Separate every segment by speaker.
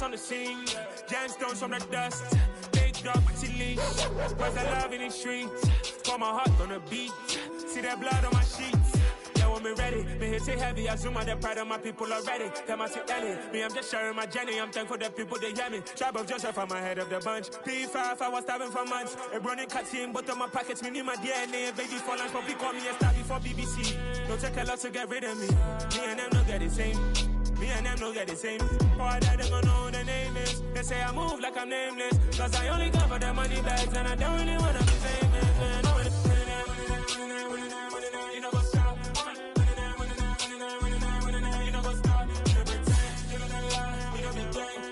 Speaker 1: on the scene. Gemstones from the dust. Big dog, chili. Where's the love in the streets? Pour my heart on the beat. See that blood on my sheets. Yeah, when me ready, me hit it heavy. I zoom out the pride of my people already. Them I see Ellie. Me, I'm just sharing my journey. I'm thankful that people they hear me. Tribe of Joseph, I'm ahead of the bunch. P5, I was starving for months. A running cut team, but on my pockets, me need my DNA. Baby for lunch, but we call me a star before BBC. Don't take a lot to get rid of me. Me and them don't get the same. Me and them don't get the same. Oh, I died, they gonna know who the name is. They say I move like I'm nameless. Cause I only come for the money bags and I don't really wanna be famous, man. You know what's up? You know what's up? You know pretend. You know the lie. You know the game.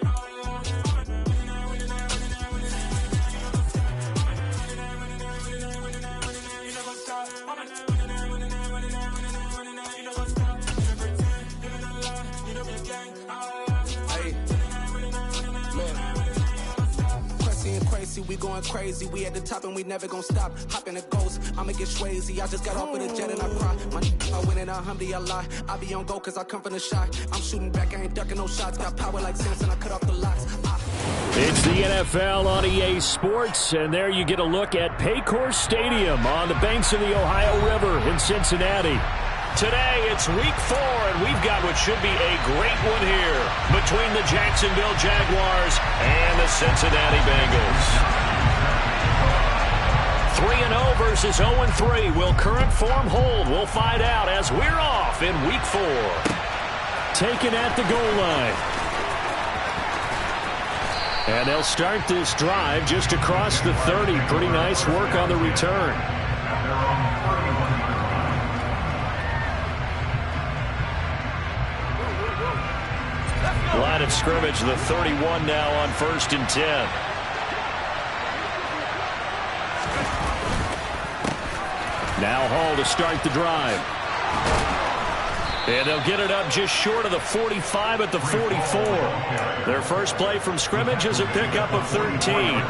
Speaker 1: You know what's up?
Speaker 2: We going crazy, we at the top and we never gonna stop. Hop in the ghost, I'ma get swayzy. I just got off with a jet and I cry. My I win in a Humvee, I lie. I be on go cause I come from the shot. I'm shooting back, I ain't ducking no shots. Got power like Samson, I cut off the locks.
Speaker 3: It's the NFL on EA Sports, and there you get a look at Paycor Stadium on the banks of the Ohio River in Cincinnati.
Speaker 4: Today, it's week 4, and we've got what should be a great one here between the Jacksonville Jaguars and the Cincinnati Bengals. 3-0 versus 0-3. Will current form hold? We'll find out as we're off in week 4.
Speaker 3: Taken at the goal line. And they'll start this drive just across the 30. Pretty nice work on the return.
Speaker 4: Line of scrimmage, the 31 now on 1st and 10.
Speaker 3: Now Hall to start the drive.
Speaker 4: And they'll get it up just short of the 45 at the 44. Their first play from scrimmage is a pickup of 13.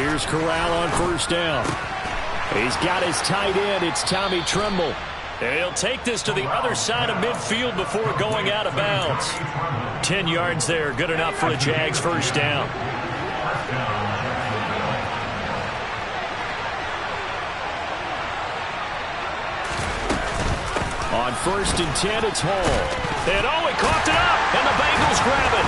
Speaker 3: Here's Corral on 1st down. He's got his tight end. It's Tommy Tremble.
Speaker 4: And he'll take this to the other side of midfield before going out of bounds. 10 yards there. Good enough for the Jags' first down.
Speaker 3: On 1st and 10, it's Hall.
Speaker 4: And he coughed it up. And the Bengals grab it.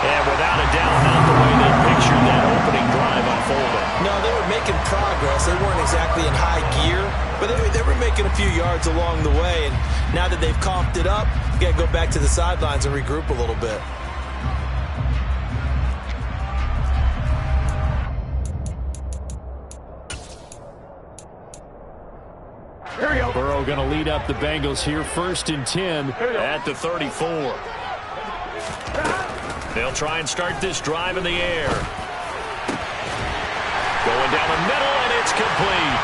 Speaker 4: And without a doubt, not the way they pictured that opening drive unfolding.
Speaker 5: No, they were making progress. They weren't exactly in high gear, but they were making a few yards along the way. And now that they've coughed it up, you got to go back to the sidelines and regroup a little bit.
Speaker 3: Burrow going to lead up the Bengals here, 1st and 10
Speaker 4: at the 34. They'll try and start this drive in the air. Going down the middle, and it's complete.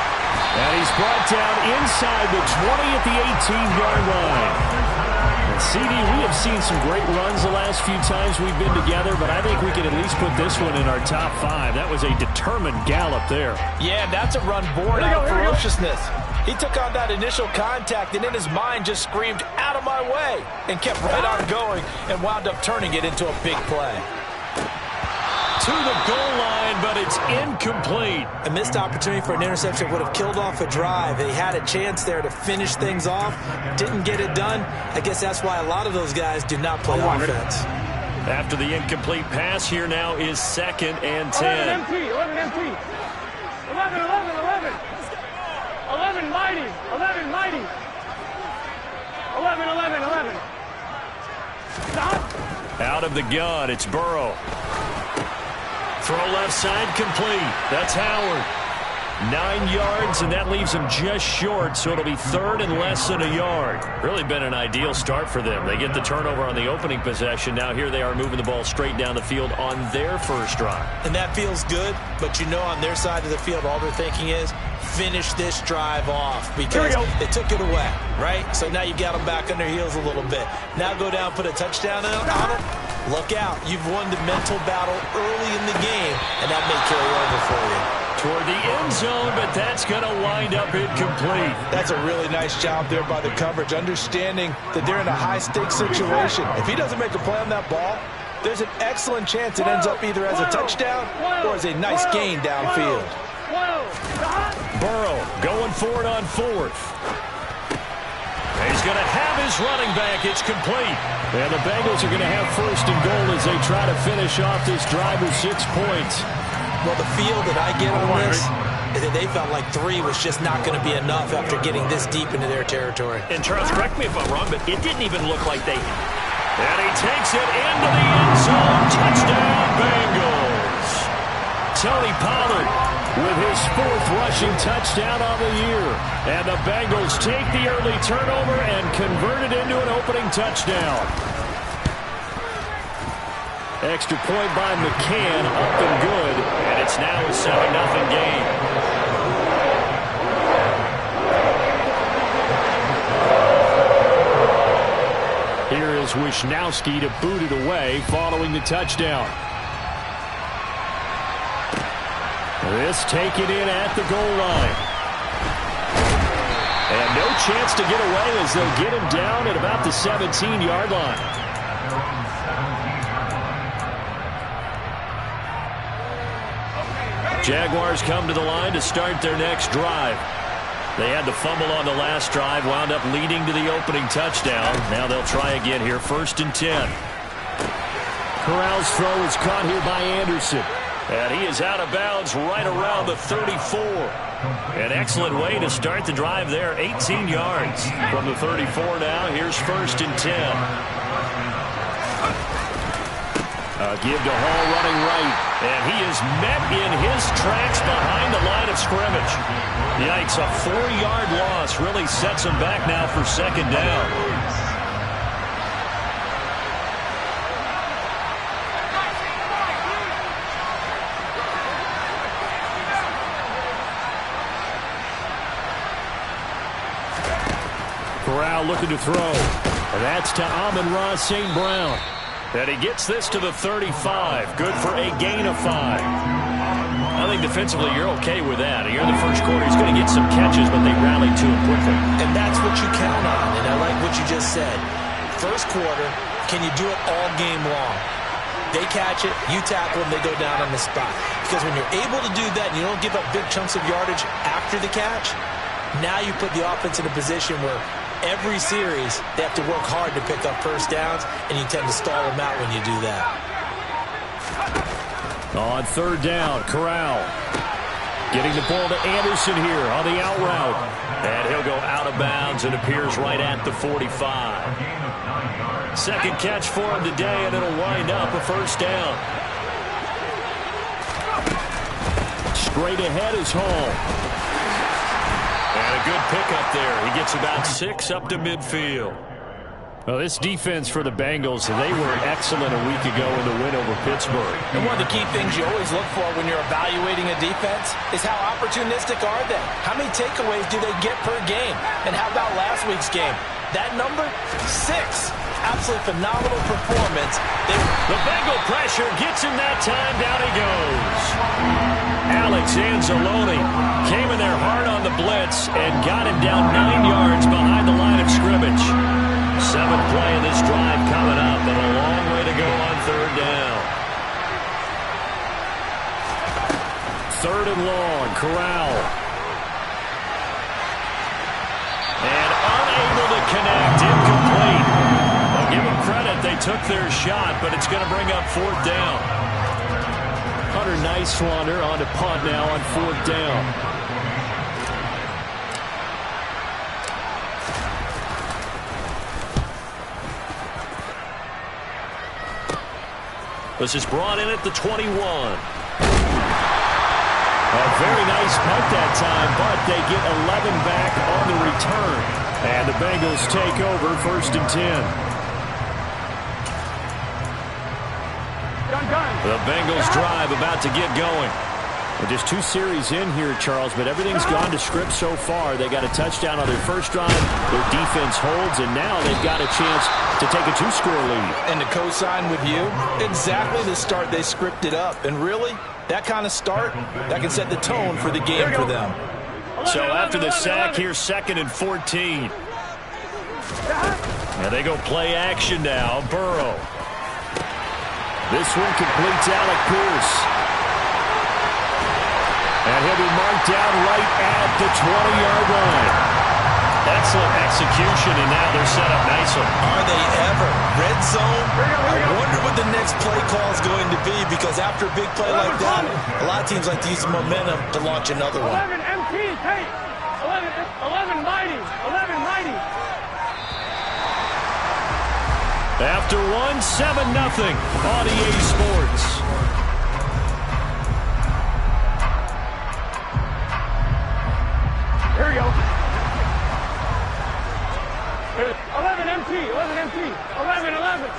Speaker 3: And he's brought down inside the 20 at the 18-yard line. And CD, we have seen some great runs the last few times we've been together, but I think we can at least put this one in our top 5. That was a determined gallop there.
Speaker 5: Yeah, that's a run born out of ferociousness. He took on that initial contact and in his mind just screamed, "Out of my way," and kept right on going and wound up turning it into a big play.
Speaker 4: To the goal line, but it's incomplete.
Speaker 5: A missed opportunity for an interception would have killed off a drive. They had a chance there to finish things off. Didn't get it done. I guess that's why a lot of those guys do not play offense.
Speaker 4: After the incomplete pass, here now is 2nd and 10.
Speaker 6: 11 MT, 11 MT. 11, 11, 11. 11 mighty, 11 mighty. 11, 11, 11. Stop.
Speaker 4: Out of the gun, it's Burrow. Throw left side complete. That's Howard. 9 yards, and that leaves him just short, so it'll be 3rd and less than a yard. Really been an ideal start for them. They get the turnover on the opening possession. Now here they are moving the ball straight down the field on their first drive.
Speaker 5: And that feels good, but you know on their side of the field, all they're thinking is, finish this drive off because they took it away, right? So now you got them back on their heels a little bit. Now go down, put a touchdown on them. Look out. You've won the mental battle early in the game, and that may carry over for you.
Speaker 4: toward the end zone, but that's going to wind up incomplete.
Speaker 5: That's a really nice job there by the coverage, understanding that they're in a high-stakes situation. If he doesn't make a play on that ball, there's an excellent chance it ends up either as a touchdown or as a nice gain downfield.
Speaker 4: Burrow going for it on fourth. He's going to have his running back. It's complete.
Speaker 3: And the Bengals are going to have first and goal as they try to finish off this drive with 6 points.
Speaker 5: Well, the feel that I get on this is that they felt like 3 was just not going to be enough after getting this deep into their territory.
Speaker 7: And Charles, correct me if I'm wrong, but it didn't even look like they...
Speaker 4: And he takes it into the end zone. Touchdown, Bengals. Tony Pollard with his 4th rushing touchdown on the year. And the Bengals take the early turnover and convert it into an opening touchdown. Extra point by McCann, up and good. And it's now a 7-0 game. Here is Wisnowski to boot it away following the touchdown. This taken in at the goal line. And no chance to get away as they'll get him down at about the 17-yard line. Jaguars come to the line to start their next drive. They had the fumble on the last drive, wound up leading to the opening touchdown. Now they'll try again here, 1st and 10.
Speaker 3: Corral's throw is caught here by Anderson.
Speaker 4: And he is out of bounds right around the 34. An excellent way to start the drive there, 18 yards. From the 34 now, here's 1st and 10. Give to Hall running right. And he is met in his tracks behind the line of scrimmage. Yikes, a 4-yard loss really sets him back now for 2nd down.
Speaker 3: Corral looking to throw. And that's to Amon-Ra St. Brown.
Speaker 4: And he gets this to the 35. Good for a gain of 5. I think defensively you're okay with that. Here in the first quarter, he's going to get some catches, but they rallied to him quickly.
Speaker 5: And that's what you count on, and I like what you just said. First quarter, can you do it all game long? They catch it, you tackle them, they go down on the spot. Because when you're able to do that and you don't give up big chunks of yardage after the catch, now you put the offense in a position where every series, they have to work hard to pick up first downs, and you tend to stall them out when you do that.
Speaker 3: On 3rd down, Corral getting the ball to Anderson here on the out route.
Speaker 4: And he'll go out of bounds and appears right at the 45. 2nd catch for him today, and it'll wind up a 1st down.
Speaker 3: Straight ahead is Hall.
Speaker 4: And a good pickup there. He gets about 6 up to midfield.
Speaker 3: Well, this defense for the Bengals, they were excellent a week ago in the win over Pittsburgh.
Speaker 5: And one of the key things you always look for when you're evaluating a defense is how opportunistic are they? How many takeaways do they get per game? And how about last week's game? That number, 6. Absolutely phenomenal performance.
Speaker 4: The Bengal pressure gets him that time. Down he goes. Alex Anzalone came in there hard on the blitz and got him down 9 yards behind the line of scrimmage. 7th play of this drive coming up, and a long way to go on 3rd down.
Speaker 3: 3rd and long, Corral.
Speaker 4: And unable to connect, incomplete. I'll give them credit, they took their shot, but it's going to bring up 4th down.
Speaker 3: Hunter Nicewander on to punt now on 4th down.
Speaker 4: This is brought in at the 21.
Speaker 3: A very nice punt that time, but they get 11 back on the return. And the Bengals take over 1st and 10.
Speaker 4: The Bengals drive about to get going.
Speaker 3: And just 2 series in here, Charles, but everything's gone to script so far. They got a touchdown on their first drive. Their defense holds, and now they've got a chance to take a 2-score lead.
Speaker 5: And to co-sign with you, exactly the start they scripted up. And really, that kind of start, that can set the tone for the game for them.
Speaker 4: So after the sack, here's 2nd and 14. And they go play action now. Burrow. This one completes Alec Pierce. And he'll be marked down right at the 20-yard line. Excellent execution, and now they're set up nicely.
Speaker 5: Are they ever? Red zone? I wonder what the next play call is going to be, because after a big play like that, a lot of teams like to use the momentum to launch another one.
Speaker 6: 11 MT, Tate. 11 mighty. 11 mighty.
Speaker 4: After 1, 7-0 on EA Sports.
Speaker 6: Here we go. 11 MT, 11 MT, 11, 11.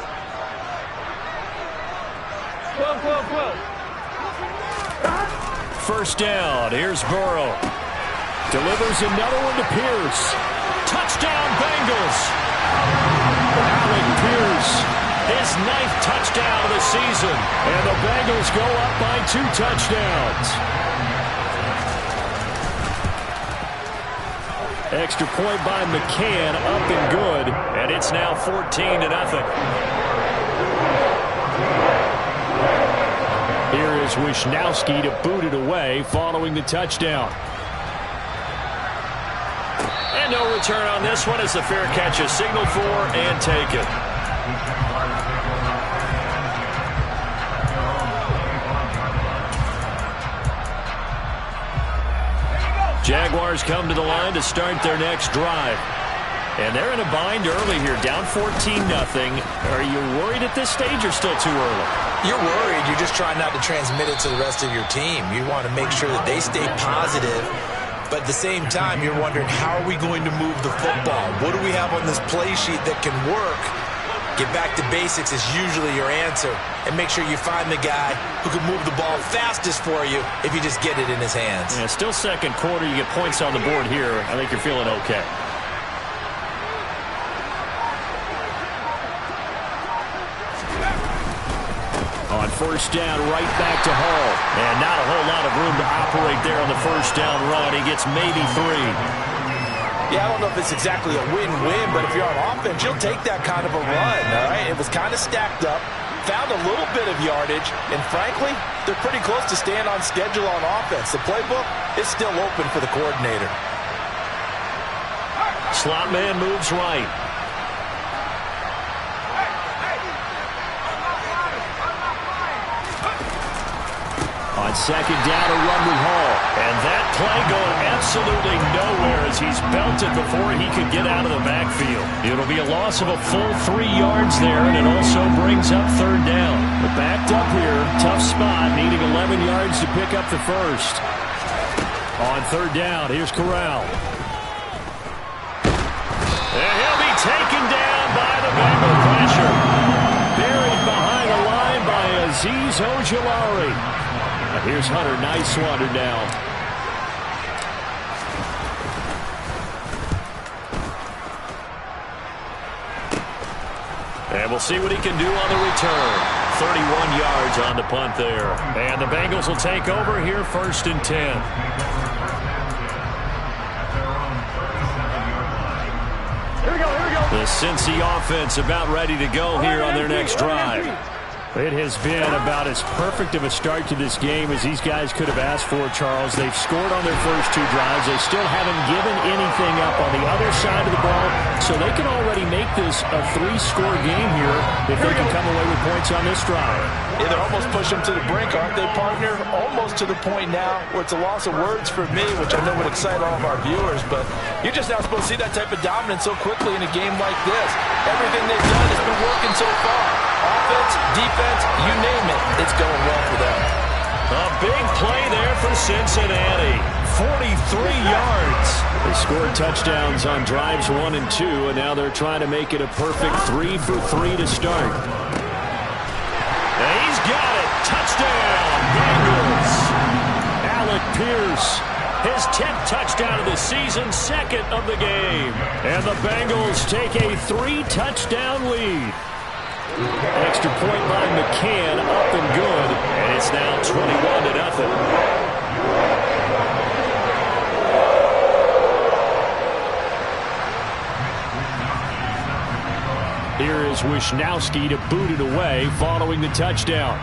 Speaker 6: 12, 12, 12.
Speaker 4: First down. Here's Burrow. Delivers another one to Pierce. Touchdown, Bengals. Alec Pierce, his 9th touchdown of the season. And the Bengals go up by 2 touchdowns. Extra point by McCann, up and good, and it's now 14-0. Here is Wisnowski to boot it away following the touchdown. And no return on this one as the fair catch is signaled for and taken. Jaguars come to the line to start their next drive. And they're in a bind early here, down 14-0. Are you worried at this stage or still too early?
Speaker 5: You're worried. You're just trying not to transmit it to the rest of your team. You want to make sure that they stay positive. But at the same time, you're wondering, how are we going to move the football? What do we have on this play sheet that can work? Get back to basics is usually your answer. And make sure you find the guy who can move the ball fastest for you if you just get it in his hands.
Speaker 4: Yeah, still second quarter. You get points on the board here. I think you're feeling okay. On first down, right back to Hall. And not a whole lot of room to operate there on the first down run. He gets maybe 3.
Speaker 5: Yeah, I don't know if it's exactly a win-win, but if you're on offense, you'll take that kind of a run, all right? It was kind of stacked up, found a little bit of yardage, and frankly, they're pretty close to staying on schedule on offense. The playbook is still open for the coordinator.
Speaker 4: Slot man moves right. On second down, a run with Hall. And that play going absolutely nowhere as he's belted before he could get out of the backfield. It'll be a loss of a full 3 yards there, and it also brings up third down. But backed up here, tough spot, needing 11 yards to pick up the first. On third down, here's Corral. And he'll be taken down by the Bengal pressure. Buried behind the line by Azeez Ojulari. Here's Hunter. Nice water down. And we'll see what he can do on the return. 31 yards on the punt there. And the Bengals will take over here, 1st and 10.
Speaker 6: Here we go.
Speaker 4: The Cincy offense about ready to go here on their next drive. It has been about as perfect of a start to this game as these guys could have asked for, Charles. They've scored on their first 2 drives. They still haven't given anything up on the other side of the ball, so they can already make this a 3-score game here if they can come away with points on this drive.
Speaker 5: Yeah, they're almost pushing them to the brink, aren't they, partner? Almost to the point now where it's a loss of words for me, which I know would excite all of our viewers, but you're just not supposed to see that type of dominance so quickly in a game like this. Everything they've done has been working so far. Offense, defense, you name it, it's going well for them.
Speaker 4: A big play there for Cincinnati. 43 yards. They scored touchdowns on drives 1 and 2, and now they're trying to make it a perfect 3 for 3 to start. And he's got it. Touchdown, Bengals.
Speaker 3: Pierce. His 10th touchdown of the season, second of the game. And the Bengals take a 3-touchdown lead. Extra point by McCann, up and good. And it's now 21-0. Here is Wisnowski to boot it away following the touchdown.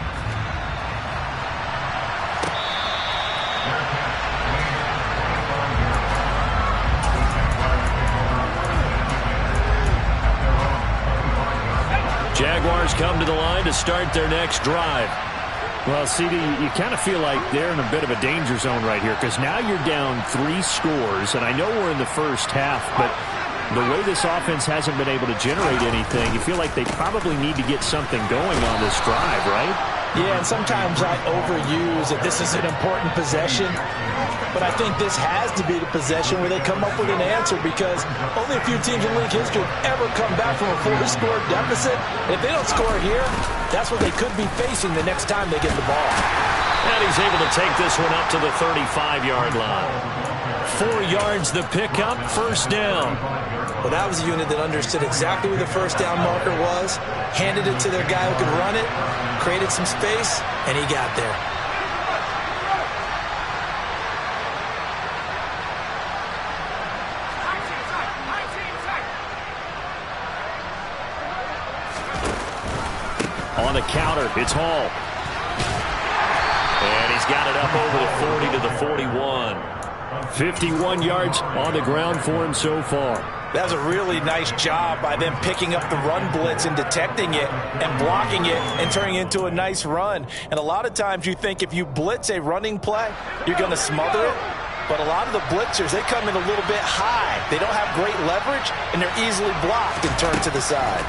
Speaker 3: Jaguars come to the line to start their next drive. Well, CD, you kind of feel like they're in a bit of a danger zone right here because now you're down 3 scores, and I know we're in the first half, but the way this offense hasn't been able to generate anything, you feel like they probably need to get something going on this drive, right?
Speaker 5: Yeah, and sometimes I overuse that this is an important possession, but I think this has to be the possession where they come up with an answer because only a few teams in league history ever come back from a 4-score deficit. If they don't score here, that's what they could be facing the next time they get the ball.
Speaker 3: And he's able to take this one up to the 35-yard line. 4 yards the pickup, first down.
Speaker 5: Well, that was a unit that understood exactly where the first down marker was, handed it to their guy who could run it, created some space, and he got there.
Speaker 3: On the counter, it's Hall. And he's got it up over the 40 to the 41. 51 yards on the ground for him so far.
Speaker 5: That was a really nice job by them picking up the run blitz and detecting it and blocking it and turning it into a nice run. And a lot of times you think if you blitz a running play, you're going to smother it. But a lot of the blitzers, they come in a little bit high. They don't have great leverage, and they're easily blocked and turned to the side.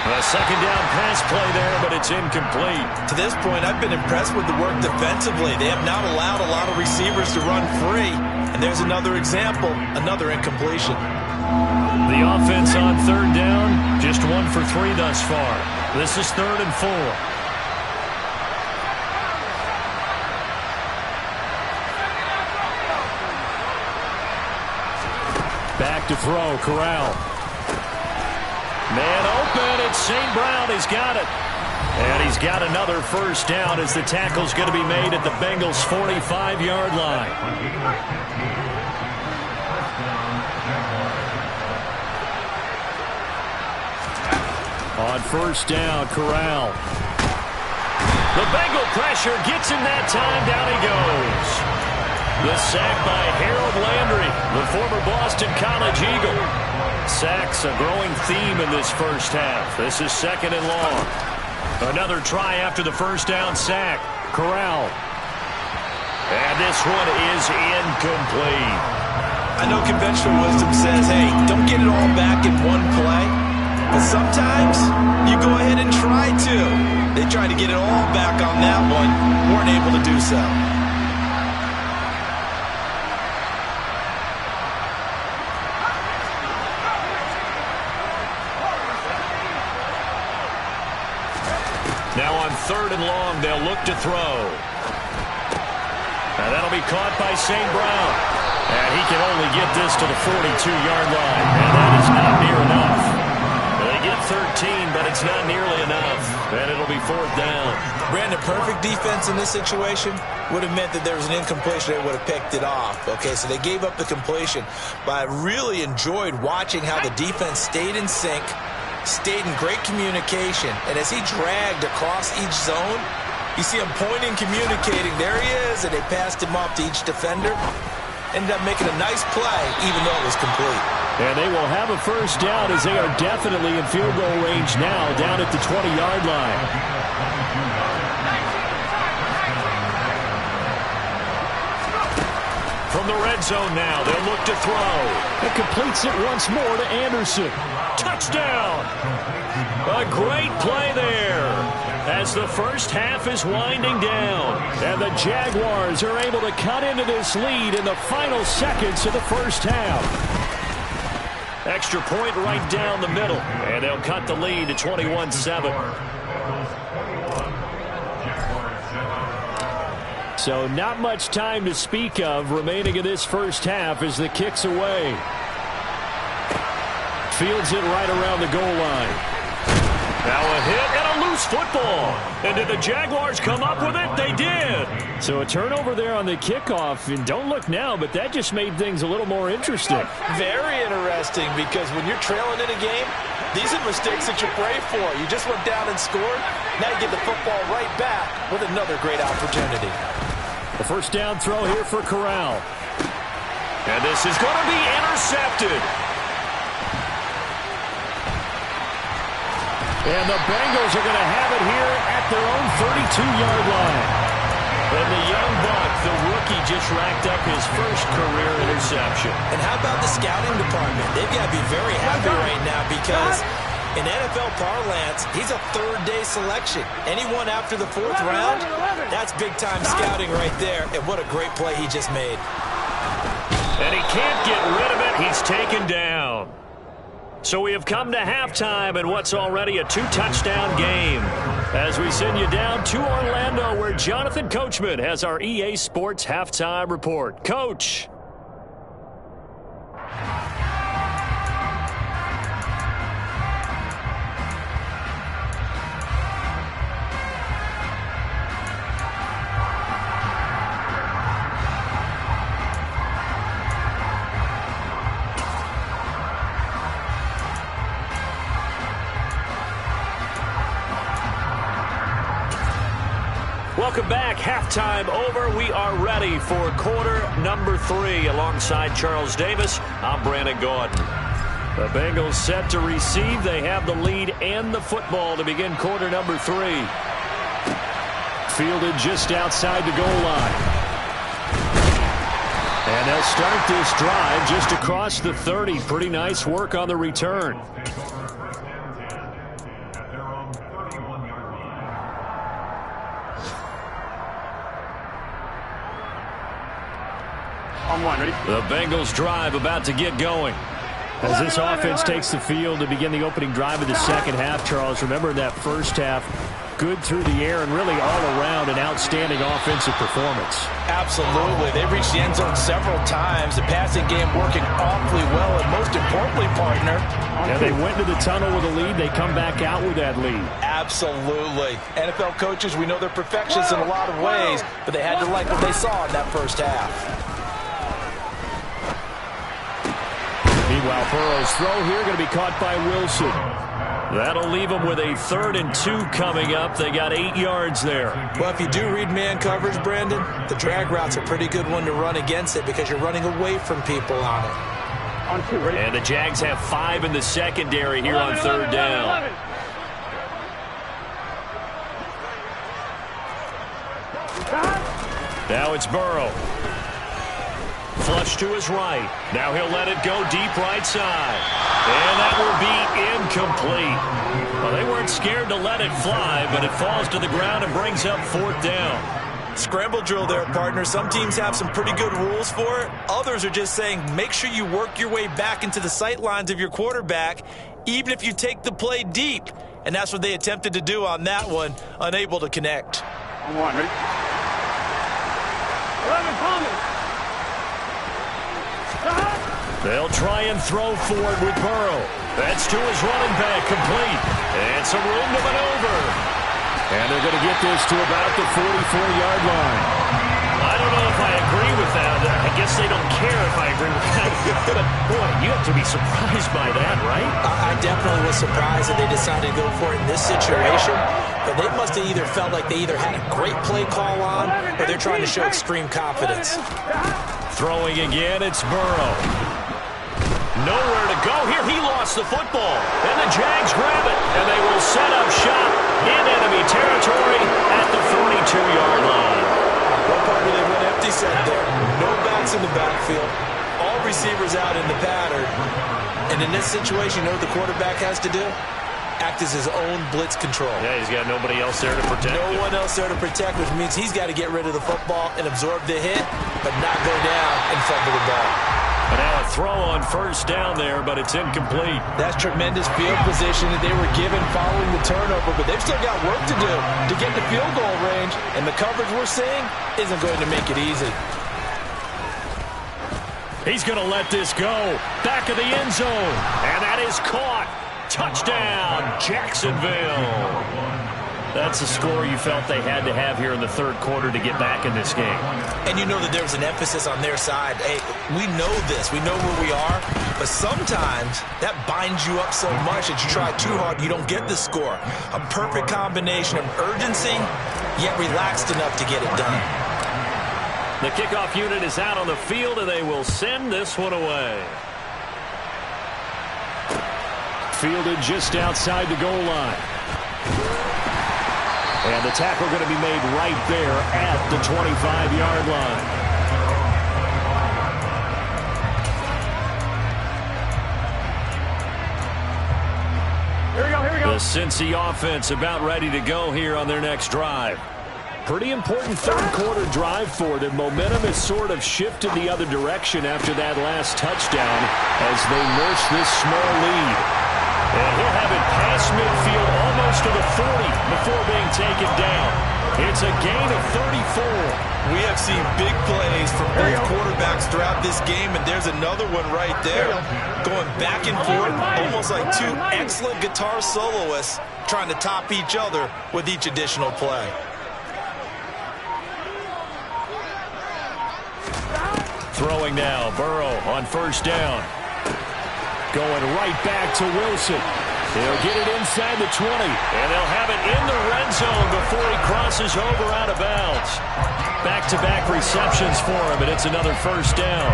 Speaker 3: A second down pass play there, but it's incomplete.
Speaker 5: To this point, I've been impressed with the work defensively. They have not allowed a lot of receivers to run free. And there's another example, another incompletion.
Speaker 3: The offense on third down, just 1 for 3 thus far. This is 3rd and 4. Back to throw, Corral. Man open, it's St. Brown, he's got it. And he's got another first down as the tackle's going to be made at the Bengals' 45-yard line. On first down, Corral. The Bengal pressure gets him that time, down he goes. The sack by Harold Landry, the former Boston College Eagle. Sacks a growing theme in this first half. This is 2nd and long. Another try after the first down sack. Corral. And this one is incomplete.
Speaker 5: I know conventional wisdom says, hey, don't get it all back in one play. But sometimes you go ahead and try to. They tried to get it all back on that one. Weren't able to do so.
Speaker 3: Now on 3rd and long, they'll look to throw. And that'll be caught by St. Brown. And he can only get this to the 42-yard line. And that is not near enough. They get 13, but it's not nearly enough. And it'll be 4th down.
Speaker 5: Brandon, perfect defense in this situation would have meant that there was an incompletion. They would have picked it off. Okay, so they gave up the completion. But I really enjoyed watching how the defense stayed in sync, stayed in great communication, and as he dragged across each zone, you see him pointing, communicating. There he is, and they passed him off to each defender. Ended up making a nice play, even though it was complete.
Speaker 3: And they will have a first down as they are definitely in field goal range now, down at the 20-yard line. From the red zone now, they'll look to throw. It completes it once more to Anderson. Touchdown! A great play there as the first half is winding down. And the Jaguars are able to cut into this lead in the final seconds of the first half. Extra point right down the middle. And they'll cut the lead to 21-7. So not much time to speak of remaining in this first half as the kick's away. Fields it right around the goal line.
Speaker 4: Now a hit and a loose football. And did the Jaguars come up with it? They did.
Speaker 3: So a turnover there on the kickoff. And don't look now, but that just made things a little more interesting.
Speaker 5: Very interesting, because when you're trailing in a game, these are mistakes that you pray for. You just went down and scored. Now you get the football right back with another great opportunity.
Speaker 3: The first down throw here for Corral.
Speaker 4: And this is going to be intercepted.
Speaker 3: And the Bengals are going to have it here at their own 32-yard line.
Speaker 4: And the young buck, the rookie, just racked up his first career interception.
Speaker 5: And how about the scouting department? They've got to be very happy right now, because in NFL parlance, he's a third-day selection. Anyone after the fourth round, that's big-time scouting right there. And what a great play he just made.
Speaker 4: And he can't get rid of it. He's taken down. So we have come to halftime in what's already a 2-touchdown game, as we send you down to Orlando, where Jonathan Coachman has our EA Sports halftime report. Coach. Welcome back. Halftime over. We are ready for quarter number 3. Alongside Charles Davis, I'm Brandon Gordon. The Bengals set to receive. They have the lead and the football to begin quarter number 3. Fielded just outside the goal line. And they'll start this drive just across the 30. Pretty nice work on the return. The Bengals drive about to get going. As this offense takes the field to begin the opening drive of the second half, Charles, remember in that first half, good through the air and really all around an outstanding offensive performance.
Speaker 5: Absolutely. They reached the end zone several times. The passing game working awfully well, and most importantly, partner,
Speaker 3: yeah, they went to the tunnel with a lead. They come back out with that lead.
Speaker 5: Absolutely. NFL coaches, we know they're perfectionists in a lot of ways, but they had to like what they saw in that first half.
Speaker 3: Meanwhile, Burrow's throw here going to be caught by Wilson. That'll leave them with a 3rd and 2 coming up. They got 8 yards there.
Speaker 5: Well, if you do read man coverage, Brandon, the drag route's a pretty good one to run against it, because you're running away from people on it.
Speaker 4: And the Jags have 5 in the secondary here on 3rd down. Now it's Burrow. Flush to his right. Now he'll let it go deep right side. And that will be incomplete. Well, they weren't scared to let it fly, but it falls to the ground and brings up 4th down.
Speaker 5: Scramble drill there, partner. Some teams have some pretty good rules for it. Others are just saying make sure you work your way back into the sight lines of your quarterback, even if you take the play deep. And that's what they attempted to do on that one, unable to connect.
Speaker 6: On 1, ready? 11, Thomas.
Speaker 4: They'll try and throw forward with Burrow. That's to his running back, complete. And some room to maneuver. And they're going to get this to about the 44-yard line.
Speaker 7: I don't know if I agree with that. I guess they don't care if I agree with that. But, boy, you have to be surprised by that, right?
Speaker 5: I definitely was surprised that they decided to go for it in this situation. But they must have either felt like they either had a great play call on, or they're trying to show extreme confidence.
Speaker 4: Throwing again, it's Burrow. Nowhere to go here. He lost the football. And the Jags grab it. And they will set up shop in enemy territory at the 42-yard line.
Speaker 5: One partner, they went empty set there. No backs in the backfield. All receivers out in the pattern. And in this situation, you know what the quarterback has to do? Act as his own blitz control.
Speaker 4: Yeah, he's got nobody else there to protect him.
Speaker 5: No one else there to protect, which means he's got to get rid of the football and absorb the hit, but not go down and fumble the ball.
Speaker 4: And now a throw on first down there, but it's incomplete.
Speaker 5: That's tremendous field position that they were given following the turnover, but they've still got work to do to get to field goal range, and the coverage we're seeing isn't going to make it easy.
Speaker 4: He's going to let this go. Back of the end zone. And that is caught. Touchdown, Jacksonville. That's a score you felt they had to have here in the third quarter to get back in this game.
Speaker 5: And you know that there's an emphasis on their side. Hey, we know this. We know where we are. But sometimes that binds you up so much that you try too hard, you don't get the score. A perfect combination of urgency, yet relaxed enough to get it done.
Speaker 4: The kickoff unit is out on the field, and they will send this one away.
Speaker 3: Fielded just outside the goal line. And the tackle going to be made right there at the 25-yard line.
Speaker 6: Here we go, here we go.
Speaker 4: The Cincy offense about ready to go here on their next drive.
Speaker 3: Pretty important third quarter drive for them. Momentum has sort of shifted the other direction after that last touchdown as they nurse this small lead.
Speaker 4: And he'll have it past midfield almost to the 40 before being taken down. It's a gain of 34.
Speaker 5: We have seen big plays from both quarterbacks throughout this game, and there's another one right there. Going back and forth, almost like two excellent guitar soloists trying to top each other with each additional play.
Speaker 4: Throwing now, Burrow on first down.
Speaker 3: Going right back to Wilson. They'll get it inside the 20.
Speaker 4: And they'll have it in the red zone before he crosses over out of bounds. Back-to-back receptions for him, and it's another first down.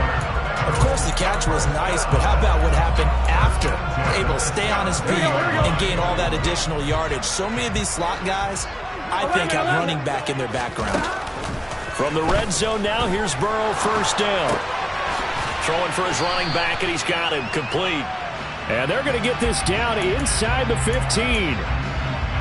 Speaker 5: Of course, the catch was nice, but how about what happened after? Able to stay on his feet and gain all that additional yardage. So many of these slot guys, I think, have running back in their background.
Speaker 4: From the red zone now, here's Burrow, first down. Throwing for his running back, and he's got him complete.
Speaker 3: And they're going to get this down inside the 15.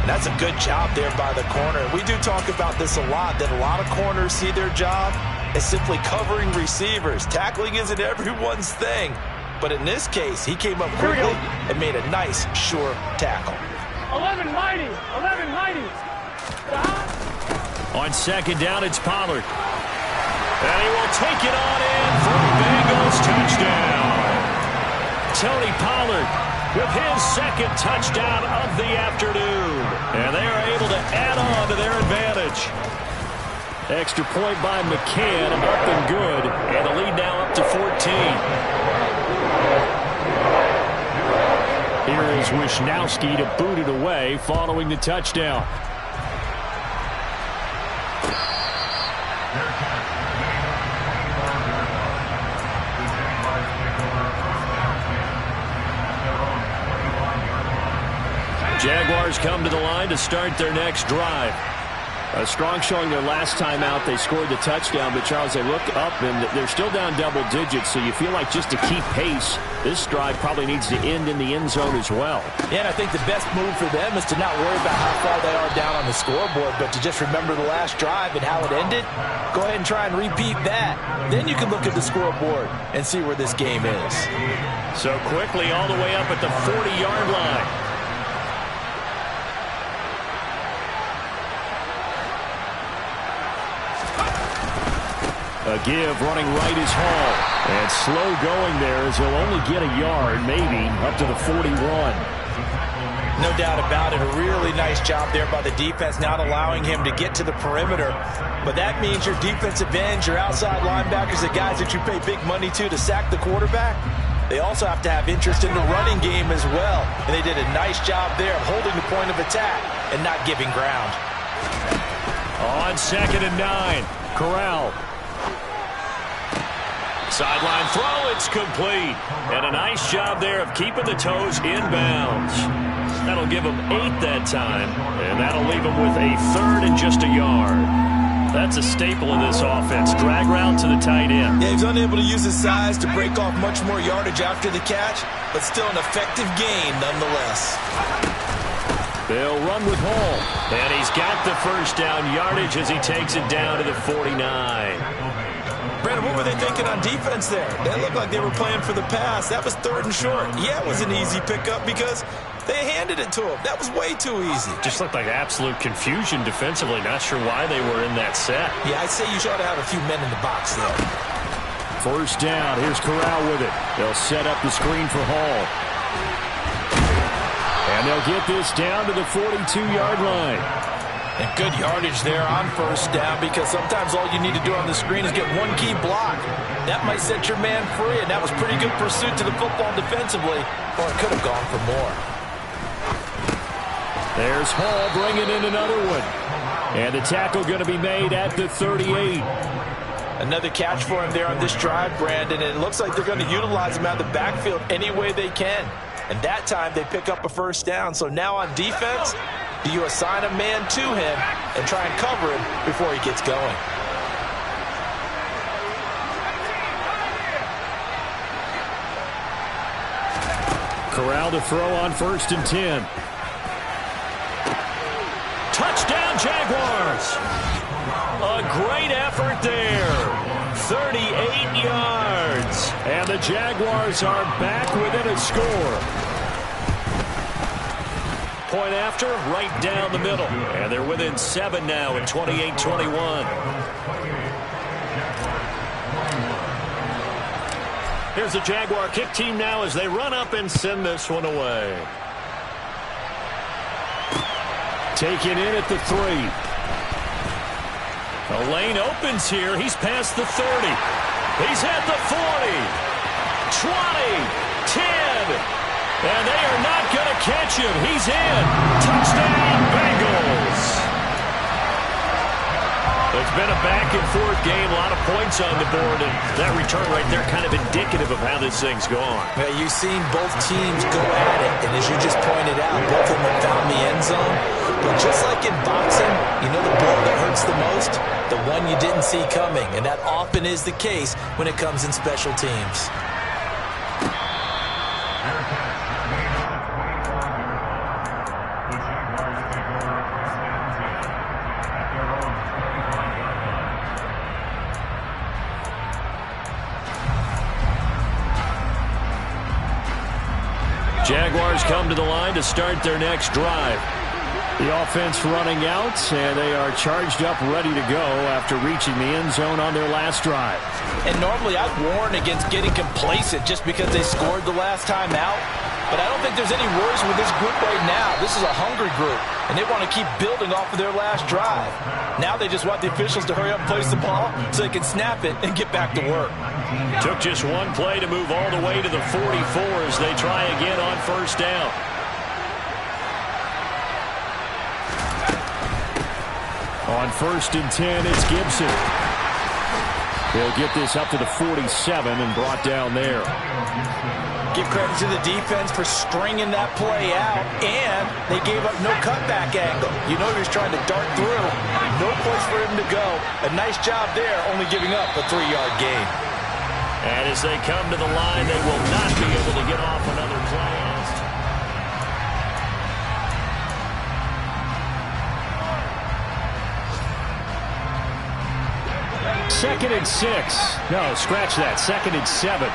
Speaker 5: That's a good job there by the corner. We do talk about this a lot, that a lot of corners see their job as simply covering receivers. Tackling isn't everyone's thing. But in this case, he came up quickly and made a nice, sure tackle.
Speaker 6: 11 mighty.
Speaker 4: On second down, it's Pollard. And he will take it on in for a Bengals touchdown. Tony Pollard with his second touchdown of the afternoon. And they are able to add on to their advantage.
Speaker 3: Extra point by McCann, up and good.
Speaker 4: And the lead now up to 14.
Speaker 3: Here is Wisnowski to boot it away following the touchdown.
Speaker 4: Jaguars come to the line to start their next drive.
Speaker 3: A strong showing their last time out. They scored the touchdown, but Charles, they look up and they're still down double digits, so you feel like just to keep pace, this drive probably needs to end in the end zone as well.
Speaker 5: Yeah, and I think the best move for them is to not worry about how far they are down on the scoreboard, but to just remember the last drive and how it ended. Go ahead and try and repeat that. Then you can look at the scoreboard and see where this game is.
Speaker 4: So quickly all the way up at the 40-yard line.
Speaker 3: A give running right is Hall. And slow going there as he'll only get a yard, maybe, up to the 41.
Speaker 5: No doubt about it. A really nice job there by the defense, not allowing him to get to the perimeter. But that means your defensive ends, your outside linebackers, the guys that you pay big money to sack the quarterback, they also have to have interest in the running game as well. And they did a nice job there of holding the point of attack and not giving ground.
Speaker 4: On second and 9, Corral. Sideline throw, it's complete. And a nice job there of keeping the toes inbounds. That'll give him 8 that time, and that'll leave him with a third and just a yard. That's a staple of this offense. Drag route to the tight end.
Speaker 5: Yeah, he's unable to use his size to break off much more yardage after the catch, but still an effective gain nonetheless.
Speaker 3: They'll run with Hall.
Speaker 4: And he's got the first down yardage as he takes it down to the 49.
Speaker 5: Brandon, what were they thinking on defense there? They looked like they were playing for the pass. That was 3rd and short. Yeah, it was an easy pickup because they handed it to him. That was way too easy.
Speaker 7: Just looked like absolute confusion defensively. Not sure why they were in that set.
Speaker 5: Yeah, I'd say you should have a few men in the box there.
Speaker 3: First down. Here's Corral with it. They'll set up the screen for Hall. And they'll get this down to the 42-yard line.
Speaker 5: And good yardage there on first down because sometimes all you need to do on the screen is get one key block. That might set your man free, and that was pretty good pursuit to the football defensively, or it could have gone for more.
Speaker 3: There's Hall bringing in another one. And the tackle going to be made at the 38.
Speaker 5: Another catch for him there on this drive, Brandon, and it looks like they're going to utilize him out of the backfield any way they can. And that time they pick up a first down. So now on defense, do you assign a man to him and try and cover him before he gets going?
Speaker 3: Corral to throw on 1st and 10.
Speaker 7: Touchdown, Jaguars. A great effort there. 38 yards.
Speaker 3: And the Jaguars are back within a score.
Speaker 7: Point after, right down the middle. And they're within 7 now at 28-21. Here's the Jaguar kick team now as they run up and send this one away.
Speaker 3: Taken in at the 3.
Speaker 7: The lane opens here. He's past the 30. He's at the 40. 20. 10. And they are not going to catch him. He's in. Touchdown, Bengals. It's been a back-and-forth game, a lot of points on the board, and that return right there kind of indicative of how this thing's gone.
Speaker 5: Yeah, you've seen both teams go at it, and as you just pointed out, both of them have found the end zone. But just like in boxing, you know the blow that hurts the most? The one you didn't see coming, and that often is the case when it comes in special teams.
Speaker 7: Jaguars come to the line to start their next drive.
Speaker 3: The offense running out, and they are charged up, ready to go after reaching the end zone on their last drive.
Speaker 5: And normally I'd warn against getting complacent just because they scored the last time out. But I don't think there's any worries with this group right now. This is a hungry group, and they want to keep building off of their last drive. Now they just want the officials to hurry up and place the ball so they can snap it and get back to work.
Speaker 7: Took just one play to move all the way to the 44 as they try again on first down.
Speaker 3: On 1st and 10, it's Gibson. They'll get this up to the 47 and brought down there.
Speaker 5: Give credit to the defense for stringing that play out, and they gave up no cutback angle. You know he was trying to dart through. No place for him to go. A nice job there, only giving up a 3-yard gain.
Speaker 7: And as they come to the line, they will not be able to get off another play.
Speaker 3: 2nd and 6. No, scratch that. 2nd and 7.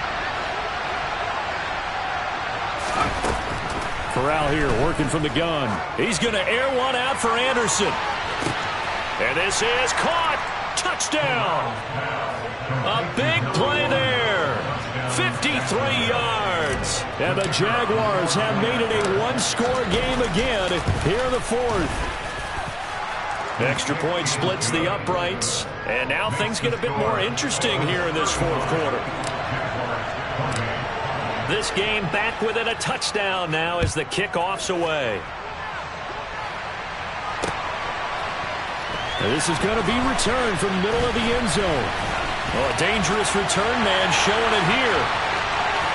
Speaker 3: Corral here working from the gun.
Speaker 7: He's going to air one out for Anderson. And this is caught. Touchdown. A big play there. 53 yards.
Speaker 3: And the Jaguars have made it a one-score game again here in the 4th.
Speaker 7: Extra point splits the uprights. And now things get a bit more interesting here in this 4th quarter. This game back within a touchdown now as the kickoff's away.
Speaker 3: And this is going to be returned from the middle of the end zone.
Speaker 7: Oh, a dangerous return man showing it here.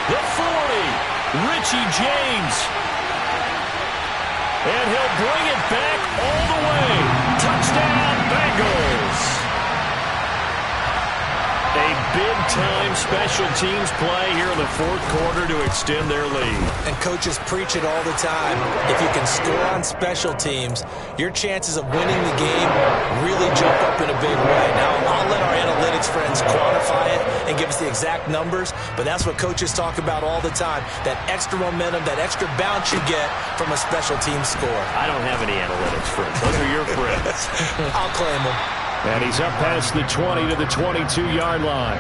Speaker 7: The 40, Richie James. And he'll bring it back all the way. Touchdown, Bengals. A
Speaker 4: big-time special teams play here in the fourth quarter to extend their lead.
Speaker 5: And coaches preach it all the time. If you can score on special teams, your chances of winning the game really jump up in a big way. Now, I'll let our analytics friends quantify it and give us the exact numbers, but that's what coaches talk about all the time, that extra momentum, that extra bounce you get from a special team score.
Speaker 4: I don't have any analytics friends. Those are your friends.
Speaker 5: I'll claim them.
Speaker 3: And he's up past the 20 to the 22-yard line.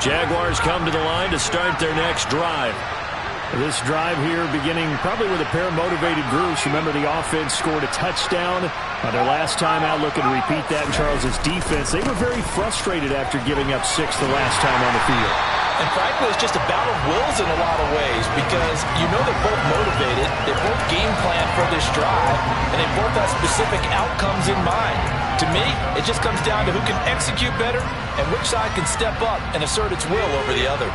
Speaker 4: Jaguars come to the line to start their next drive.
Speaker 3: This drive here beginning probably with a pair of motivated groups. Remember, the offense scored a touchdown on their last time out. Looking to repeat that in Charles's defense. They were very frustrated after giving up 6 the last time on the field.
Speaker 5: And frankly, it's just a battle of wills in a lot of ways because you know they're both motivated, they both game plan for this drive, and they both have specific outcomes in mind. To me, it just comes down to who can execute better and which side can step up and assert its will over the other.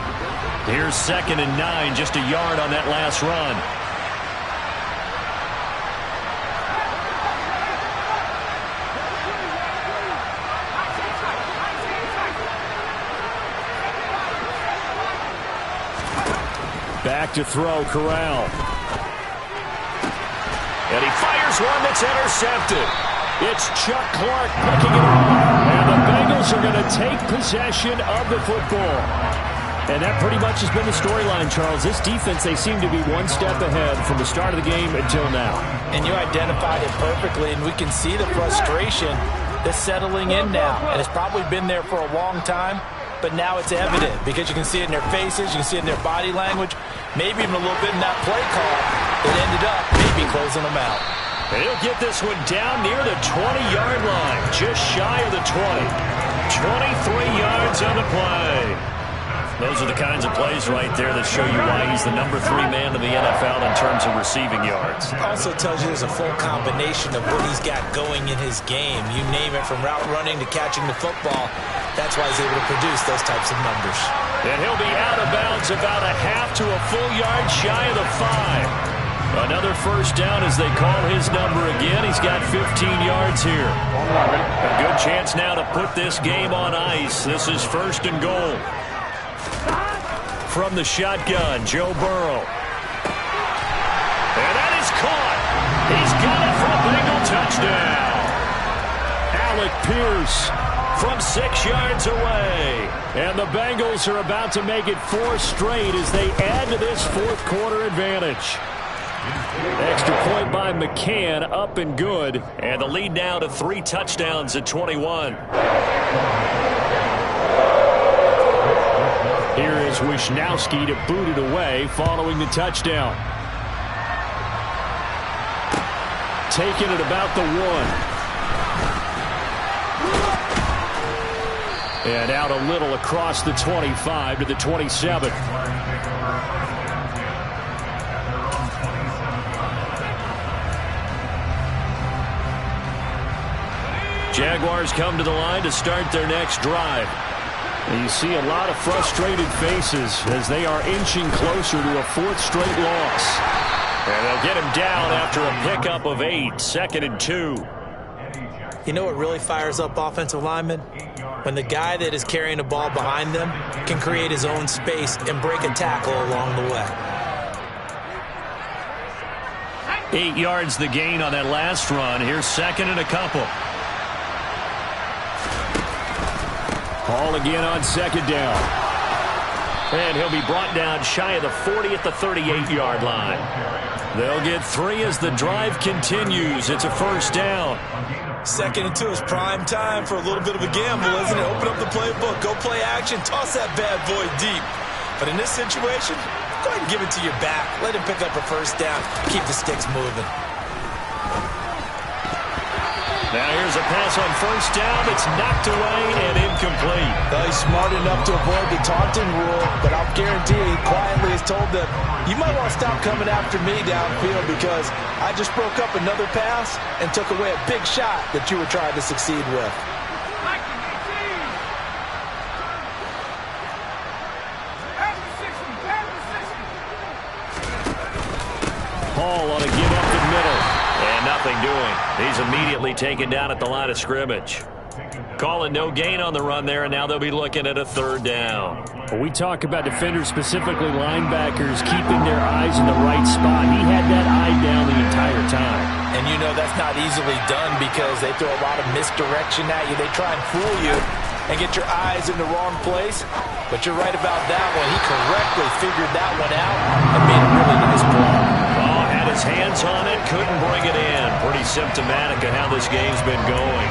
Speaker 4: Here's 2nd and 9, just a yard on that last run.
Speaker 3: Back to throw, Corral.
Speaker 4: And he fires one that's intercepted. It's Chuck Clark picking it up. And the Bengals are going to take possession of the football.
Speaker 3: And that pretty much has been the storyline, Charles. This defense, they seem to be one step ahead from the start of the game until now.
Speaker 5: And you identified it perfectly, and we can see the frustration that's settling in now. And it's probably been there for a long time, but now it's evident because you can see it in their faces, you can see it in their body language, maybe even a little bit in that play call that ended up maybe closing them out.
Speaker 4: And he'll get this one down near the 20-yard line, just shy of the 20. 23 yards on the play. Those are the kinds of plays right there that show you why he's the number 3 man in the NFL in terms of receiving yards.
Speaker 5: Also tells you there's a full combination of what he's got going in his game. You name it, from route running to catching the football. That's why he's able to produce those types of numbers.
Speaker 4: And he'll be out of bounds about a half to a full yard shy of the 5. Another first down as they call his number again. He's got 15 yards here. A good chance now to put this game on ice. This is 1st and goal. From the shotgun, Joe Burrow. And that is caught. He's got it for a Bengal touchdown.
Speaker 3: Alec Pierce
Speaker 4: from 6 yards away.
Speaker 3: And the Bengals are about to make it 4 straight as they add to this fourth quarter advantage.
Speaker 4: Extra point by McCann, up and good. And the lead now to 3 touchdowns at 21.
Speaker 3: Here is Wisnowski to boot it away following the touchdown. Taking it about the 1. And out a little across the 25 to the 27.
Speaker 4: Jaguars come to the line to start their next drive.
Speaker 3: And you see a lot of frustrated faces as they are inching closer to a 4th straight loss.
Speaker 4: And they'll get him down after a pickup of 8, 2nd and 2.
Speaker 5: You know what really fires up offensive linemen? When the guy that is carrying the ball behind them can create his own space and break a tackle along the way.
Speaker 4: 8 yards the gain on that last run. Here's 2nd and a couple.
Speaker 3: Ball again on 2nd down.
Speaker 4: And he'll be brought down shy of the 40 at the 38-yard line. They'll get 3 as the drive continues. It's a first down.
Speaker 5: 2nd and 2 is prime time for a little bit of a gamble, isn't it? Open up the playbook, go play action, toss that bad boy deep. But in this situation, go ahead and give it to your back. Let him pick up a first down. Keep the sticks moving.
Speaker 4: Now here's a pass on first down. It's knocked away and incomplete.
Speaker 5: Well, he's smart enough to avoid the taunting rule, but I'll guarantee he quietly has told them, you might want to stop coming after me downfield because I just broke up another pass and took away a big shot that you were trying to succeed with.
Speaker 4: He's immediately taken down at the line of scrimmage. Calling no gain on the run there, and now they'll be looking at a third down.
Speaker 3: When we talk about defenders, specifically linebackers, keeping their eyes in the right spot. He had that eye down the entire time.
Speaker 5: And you know that's not easily done because they throw a lot of misdirection at you. They try and fool you and get your eyes in the wrong place. But you're right about that one. He correctly figured that one out and made a really nice play.
Speaker 4: Oh, had his hands on it, couldn't bring it in. Pretty symptomatic of how this game's been going.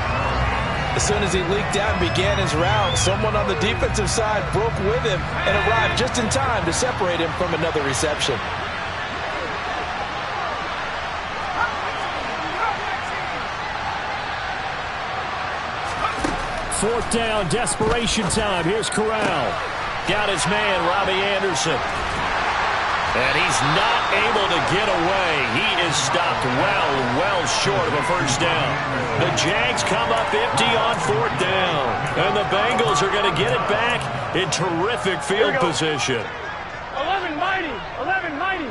Speaker 5: As soon as he leaked out and began his route, someone on the defensive side broke with him and arrived just in time to separate him from another reception.
Speaker 3: Fourth down, desperation time. Here's Corral.
Speaker 4: Got his man, Robbie Anderson. And he's not able to get away. He is stopped well short of a first down. The Jags come up empty on fourth down. And the Bengals are going to get it back in terrific field position.
Speaker 6: 11 mighty. 11 mighty.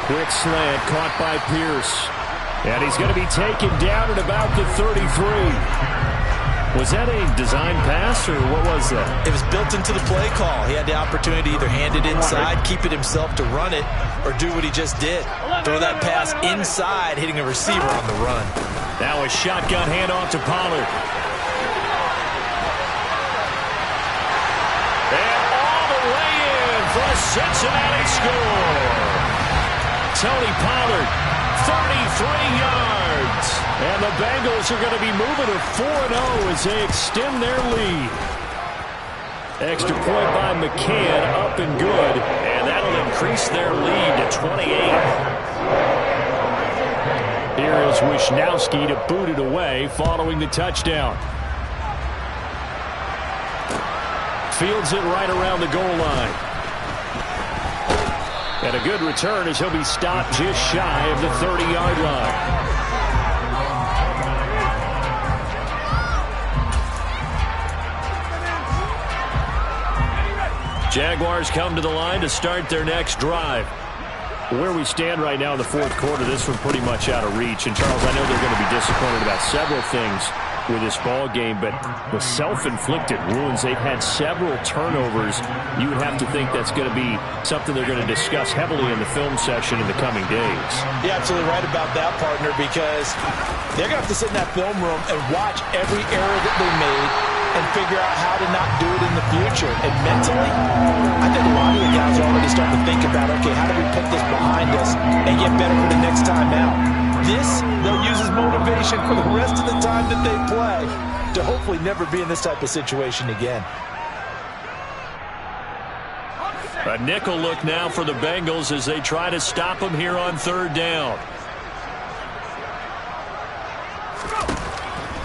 Speaker 3: Quick slant caught by Pierce. And he's going to be taken down at about the 33. Was that a design pass, or what was that?
Speaker 5: It was built into the play call. He had the opportunity to either hand it inside, keep it himself to run it, or do what he just did. Throw that pass inside, hitting a receiver on the run.
Speaker 4: Now a shotgun handoff to Pollard. And all the way in for a Cincinnati score. Tony Pollard, 33 yards. And the Bengals are going to be moving to 4-0 as they extend their lead. Extra point by McCann, up and good. And that'll increase their lead to 28. Here is Wisnowski to boot it away following the touchdown. Fields it right around the goal line. And a good return as he'll be stopped just shy of the 30-yard line. Jaguars come to the line to start their next drive. Where we stand right now in the fourth quarter, this one pretty much out of reach. And, Charles, I know they're going to be disappointed about several things with this ball game, but the self-inflicted wounds, they've had several turnovers. You would have to think that's going to be something they're going to discuss heavily in the film session in the coming days.
Speaker 5: You're absolutely right about that, partner, because they're going to have to sit in that film room and watch every error that they made and figure out how to not do it in the future. And mentally, I think a lot of the guys are already starting to think about, okay, how do we put this behind us and get better for the next time out? This, they'll use as motivation for the rest of the time that they play to hopefully never be in this type of situation again.
Speaker 4: A nickel look now for the Bengals as they try to stop them here on third down.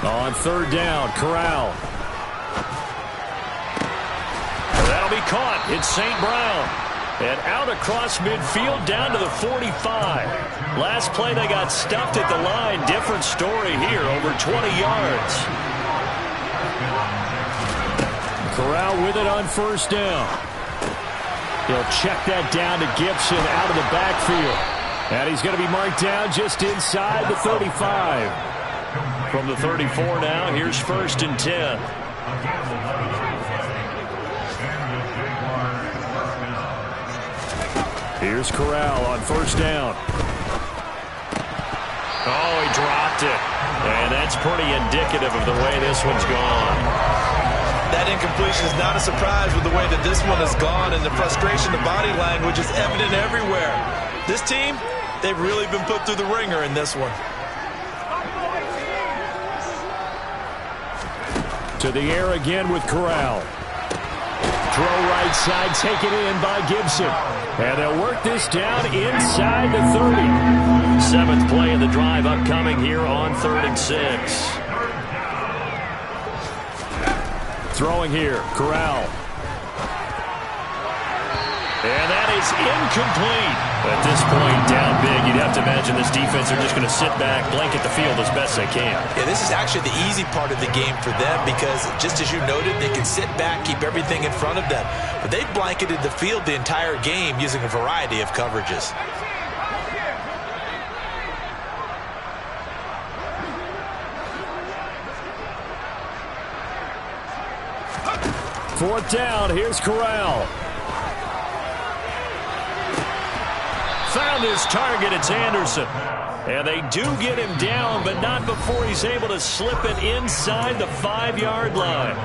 Speaker 4: On third down, Corral. That'll be caught. It's St. Brown. And out across midfield down to the 45. Last play they got stuffed at the line. Different story here, over 20 yards. Corral with it on first down. He'll check that down to Gibson out of the backfield. And he's going to be marked down just inside the 35. From the 34 now, here's first and 10. Here's Corral on first down. Oh, he dropped it. And that's pretty indicative of the way this one's gone.
Speaker 5: That incompletion is not a surprise with the way that this one has gone, and the frustration, the body language is evident everywhere. This team, they've really been put through the ringer in this one.
Speaker 3: To the air again with Corral. Throw right side, taken in by Gibson. And they'll work this down inside the 30.
Speaker 4: Seventh play of the drive upcoming here on 3rd and 6.
Speaker 3: Throwing here, Corral.
Speaker 4: And that is incomplete. At this point, down big, you'd have to imagine this defense are just going to sit back, blanket the field as best they can.
Speaker 5: Yeah, this is actually the easy part of the game for them because, just as you noted, they can sit back, keep everything in front of them. But they blanketed the field the entire game using a variety of coverages.
Speaker 3: 4th down. Here's Corral.
Speaker 4: Found his target. It's Anderson. And they do get him down, but not before he's able to slip it inside the 5-yard line.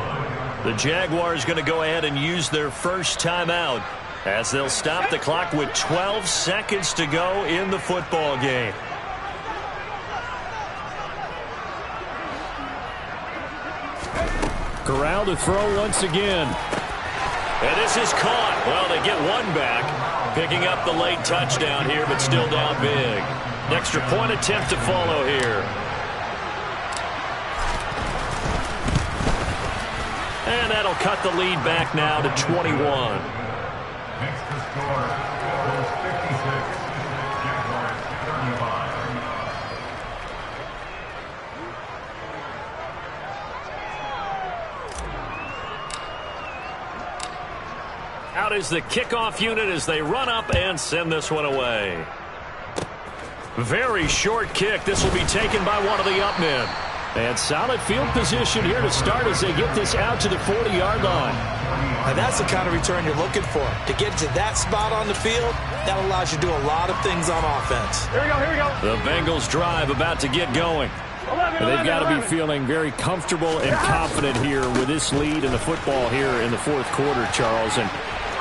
Speaker 4: The Jaguars going to go ahead and use their first timeout as they'll stop the clock with 12 seconds to go in the football game.
Speaker 3: Corral to throw once again.
Speaker 4: And this is caught. Well, they get one back, picking up the late touchdown here, but still down big. An extra point attempt to follow here. And that'll cut the lead back now to 21.
Speaker 8: Next to score, Bulls 56, Jaguars 35.
Speaker 4: Out is the kickoff unit as they run up and send this one away. Very short kick. This will be taken by one of the up men. And solid field position here to start as they get this out to the 40-yard line.
Speaker 5: And that's the kind of return you're looking for. To get to that spot on the field, that allows you to do a lot of things on offense.
Speaker 6: Here we go, here we go.
Speaker 4: The Bengals drive about to get going.
Speaker 6: 11,
Speaker 3: And they've got to be
Speaker 6: 11.
Speaker 3: feeling very comfortable and confident here with this lead in the football here in the 4th quarter, Charles. And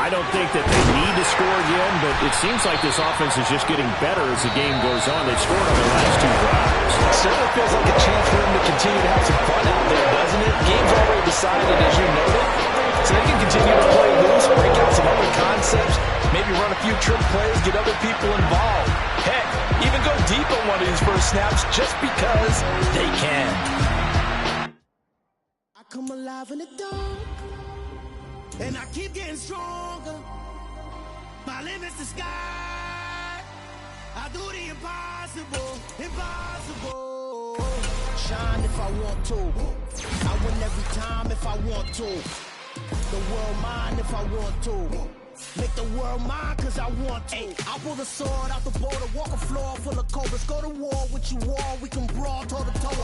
Speaker 3: I don't think that they need to score again, but it seems like this offense is just getting better as the game goes on. They've scored on their last 2 drives.
Speaker 5: It certainly feels like a chance for them to continue to have some fun out there, doesn't it? Game's already decided, as you noted. So they can continue to play loose, break out some other concepts, maybe run a few trick plays, get other people involved. Heck, even go deep on one of these first snaps just because they can.
Speaker 9: I come alive in the dark, and I keep getting stronger. My limit's the sky. I do the impossible, impossible. Shine if I want to. I win every time if I want to. The world mine if I want to. Make the world mine cause I want to. I pull the sword out the border, walk a floor full of cobras. Go to war with you all, we can brawl toe to toe.